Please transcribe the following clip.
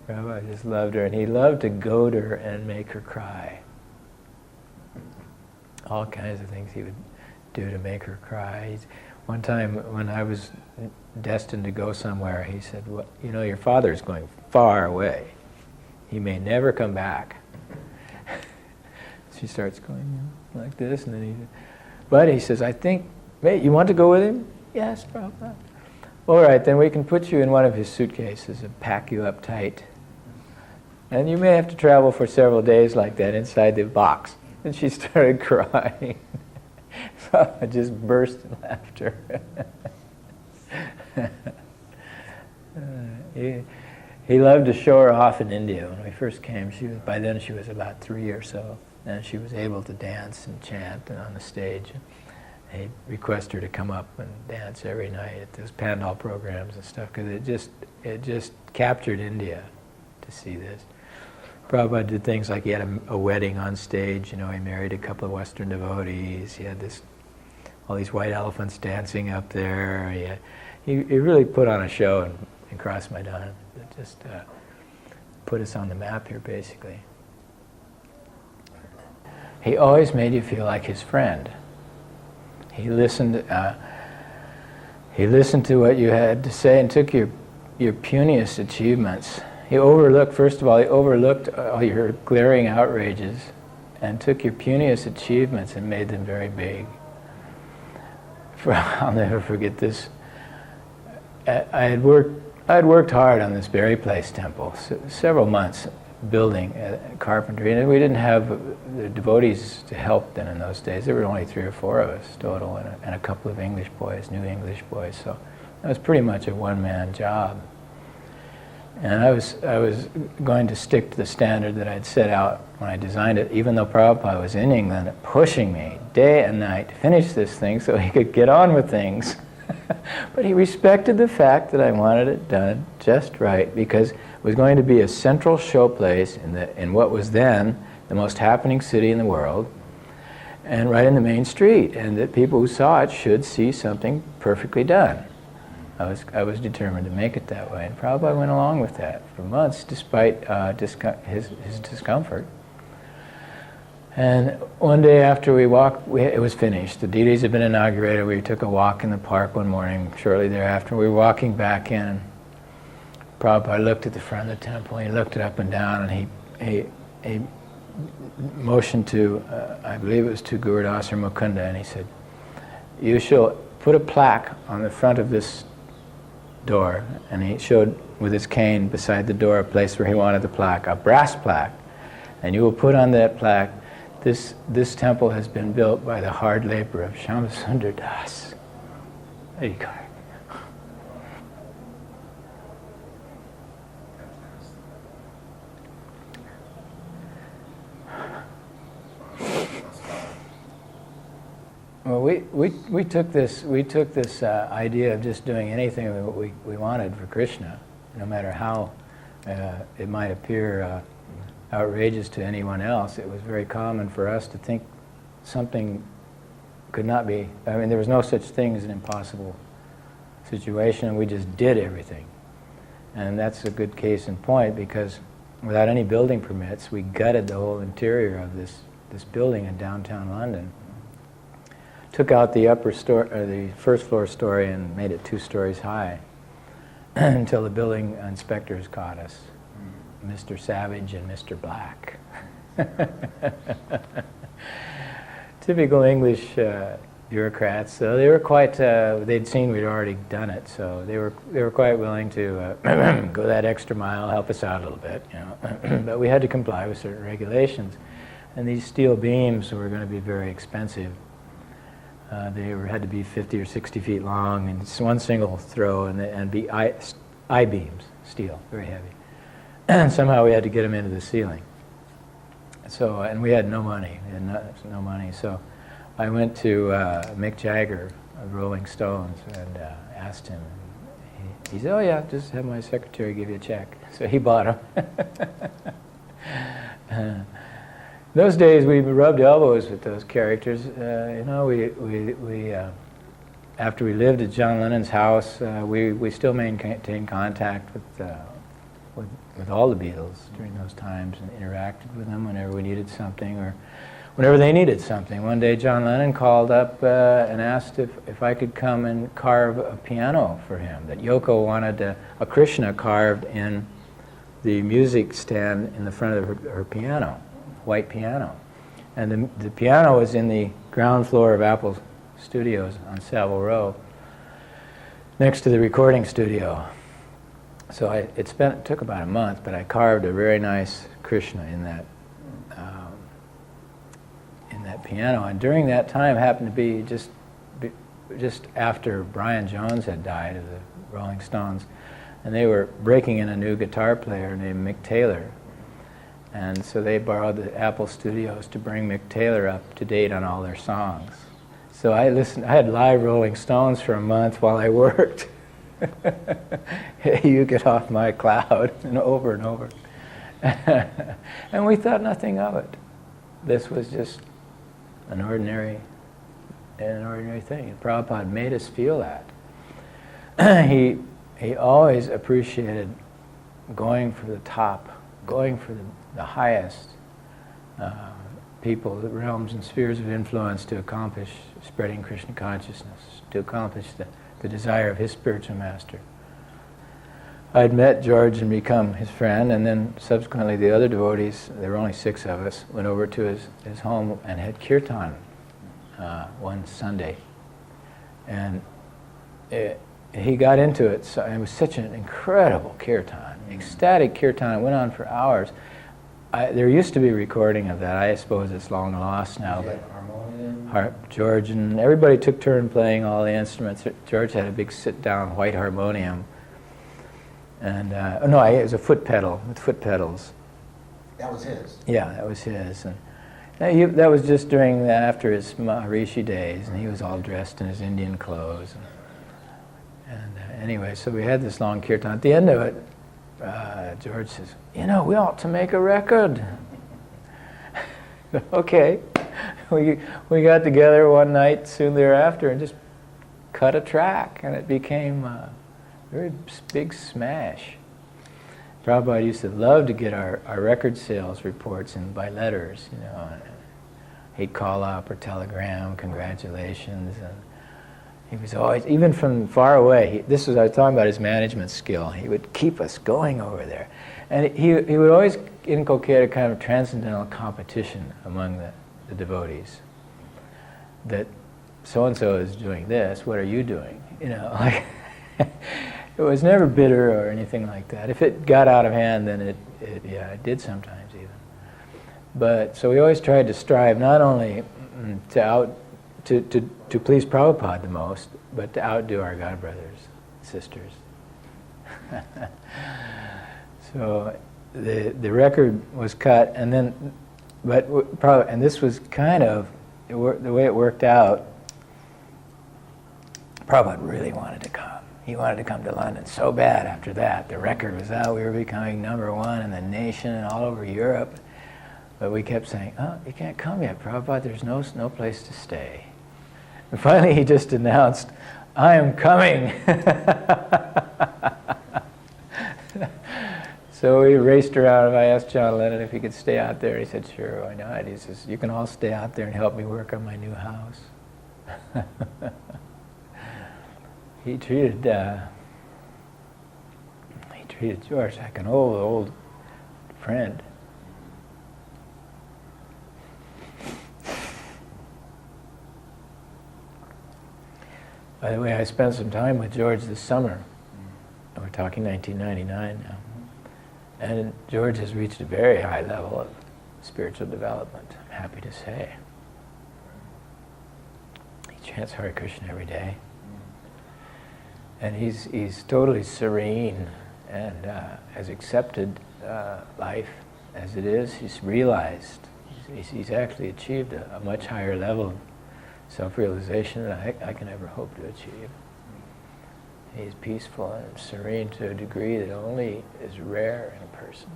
Prabhupada just loved her, and he loved to goad her and make her cry. All kinds of things he would do to make her cry. One time when I was destined to go somewhere, he said, well, you know, your father's going far away. He may never come back. She starts going like this, and then but he says, I think, wait, you want to go with him? Yes, Prabhupada. All right, then we can put you in one of his suitcases and pack you up tight. And you may have to travel for several days like that inside the box. And she started crying. So I just burst in laughter. He loved to show her off in India. When we first came, by then she was about 3 or so, and she was able to dance and chant on the stage. He'd request her to come up and dance every night at those Pandal programs and stuff, because it just captured India to see this. Prabhupada did things like he had a wedding on stage. You know, he married a couple of Western devotees. He had all these white elephants dancing up there. He really put on a show in Cross Maidan. It just put us on the map here, basically. He always made you feel like his friend. He listened to what you had to say and took your puniest achievements. He overlooked all your glaring outrages and took your puniest achievements and made them very big. I'll never forget this. I had worked hard on this Berry Place temple, several months building carpentry, and we didn't have the devotees to help then in those days. There were only 3 or 4 of us total, and a couple of English boys, new English boys. So it was pretty much a one-man job. And I was going to stick to the standard that I'd set out when I designed it, even though Prabhupada was in England pushing me day and night to finish this thing so he could get on with things. But he respected the fact that I wanted it done just right, because it was going to be a central showplace in what was then the most happening city in the world, and right in the main street, and that people who saw it should see something perfectly done. I was determined to make it that way, and Prabhupada went along with that for months, despite his discomfort. And one day after we walked, it was finished. The deities had been inaugurated. We took a walk in the park one morning. Shortly thereafter, we were walking back in, and Prabhupada looked at the front of the temple. He looked it up and down, and he motioned to, I believe it was to Gurudas or Mukunda, and he said, "You shall put a plaque on the front of this door." And he showed with his cane beside the door a place where he wanted the plaque, a brass plaque. "And you will put on that plaque, this temple has been built by the hard labor of Shyamsundar Das." There you go. Well, we took this idea of just doing anything we wanted for Krishna, no matter how it might appear outrageous to anyone else. It was very common for us to think something could not be. I mean, there was no such thing as an impossible situation, and we just did everything. And that's a good case in point, because without any building permits, we gutted the whole interior of this building in downtown London. Took out the the first floor story and made it 2 stories high until the building inspectors caught us, Mr. Savage and Mr. Black. Typical English bureaucrats. So they were quite. They'd seen we'd already done it, so they were quite willing to go that extra mile, help us out a little bit, you know. But we had to comply with certain regulations, and these steel beams were going to be very expensive. They had to be 50 or 60 feet long, and it's one single throw, and be I-beams, steel, very heavy. And somehow we had to get them into the ceiling. So, and we had no money. We had no money. So I went to Mick Jagger of Rolling Stones and asked him. He said, "Oh yeah, just have my secretary give you a check." So he bought them. Those days we rubbed elbows with those characters. You know, after we lived at John Lennon's house, we still maintained contact with all the Beatles during those times and interacted with them whenever we needed something or whenever they needed something. One day John Lennon called up and asked if I could come and carve a piano for him, that Yoko wanted a Krishna carved in the music stand in the front of her piano, white piano. And the piano was in the ground floor of Apple Studios on Savile Row, next to the recording studio. So it took about a month, but I carved a very nice Krishna in that piano. And during that time, happened to be just after Brian Jones had died of the Rolling Stones, and they were breaking in a new guitar player named Mick Taylor. And so they borrowed the Apple Studios to bring Mick Taylor up to date on all their songs. So I had live Rolling Stones for a month while I worked. Hey, you get off my cloud, and over and over. And we thought nothing of it. This was just an ordinary thing. And Prabhupada made us feel that. He always appreciated going for the top, going for the highest people, the realms and spheres of influence to accomplish spreading Krishna consciousness, to accomplish the desire of his spiritual master. I'd met George and become his friend, and then subsequently the other devotees, there were only 6 of us, went over to his home and had kirtan one Sunday. And he got into it, so it was such an incredible kirtan, ecstatic kirtan. It went on for hours. There used to be a recording of that. I suppose it's long lost now. But harmonium? George and everybody took turn playing all the instruments. George had a big sit-down white harmonium. And, it was a foot pedal with foot pedals. That was his? Yeah, that was his. And that was just after his Maharishi days, and he was all dressed in his Indian clothes. And anyway, so we had this long kirtan. At the end of it, George says, we ought to make a record. Okay. We got together one night soon thereafter and just cut a track, and it became a very big smash. Prabhupada used to love to get our record sales reports in by letters, He'd call up or telegram, congratulations, and he was always, even from far away, I was talking about his management skill, he would keep us going over there. And he would always inculcate a kind of transcendental competition among the devotees. That so-and-so is doing this, what are you doing? It was never bitter or anything like that. If it got out of hand, then it did sometimes even. But, so we always tried to strive not only to please Prabhupada the most, but to outdo our god brothers, sisters. So the record was cut, and then, and this was kind of the way it worked out. Prabhupada really wanted to come. He wanted to come to London so bad after that. The record was out. We were becoming #1 in the nation and all over Europe. But we kept saying, "Oh, you can't come yet, Prabhupada. There's no place to stay." And finally, he just announced, "I am coming." So we raced around, and I asked John Lennon if he could stay out there. He said, "Sure, why not?" He says, "You can all stay out there and help me work on my new house." He treated George like an old friend. By the way, I spent some time with George this summer. We're talking 1999 now. And George has reached a very high level of spiritual development, I'm happy to say. He chants Hare Krishna every day. And he's totally serene and has accepted life as it is. He's realized, he's actually achieved a much higher level of self-realization than I can ever hope to achieve. He's peaceful and serene to a degree that only is rare in a person.